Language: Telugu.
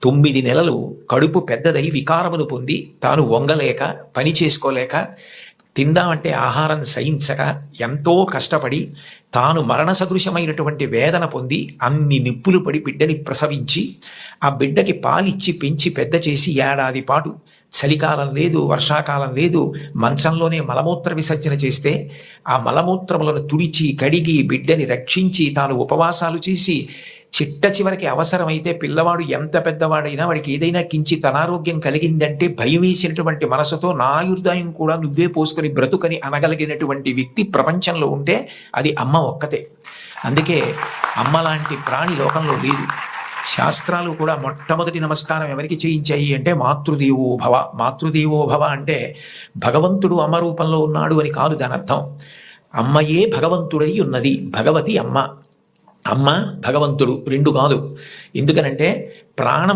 9 నెలలు కడుపు పెద్దదై వికారమును పొంది తాను వంగలేక పని చేసుకోలేక తిందామంటే ఆహారం సహించక ఎంతో కష్టపడి తాను మరణ సదృశమైనటువంటి వేదన పొంది అన్ని నిప్పులు పడి బిడ్డని ప్రసవించి ఆ బిడ్డకి పాలిచ్చి పెంచి పెద్ద చేసి ఏడాది పాటు చలికాలం లేదు, వర్షాకాలం లేదు, మంచంలోనే మలమూత్ర విసర్జన చేస్తే ఆ మలమూత్రములను తుడిచి కడిగి బిడ్డని రక్షించి తాను ఉపవాసాలు చేసి చిట్ట చివరికి అవసరమైతే పిల్లవాడు ఎంత పెద్దవాడైనా వాడికి ఏదైనా కించిత్ అనారోగ్యం కలిగిందంటే భయం వేసినటువంటి మనసుతో నా ఆయుర్దాయం కూడా నువ్వే పోసుకొని బ్రతుకని అనగలిగినటువంటి వ్యక్తి ప్రపంచంలో ఉంటే అది అమ్మ ఒక్కతే. అందుకే అమ్మ లాంటి ప్రాణి లోకంలో లేదు. శాస్త్రాలు కూడా మొట్టమొదటి నమస్కారం ఎవరికి చేయించాయి అంటే మాతృదేవో భవ. మాతృదేవో భవ అంటే భగవంతుడు అమ్మ రూపంలో ఉన్నాడు అని కాదు దాని అర్థం. అమ్మయే భగవంతుడై ఉన్నది. భగవతి అమ్మ, అమ్మ భగవంతుడు రెండు కాదు. ఎందుకనంటే ప్రాణం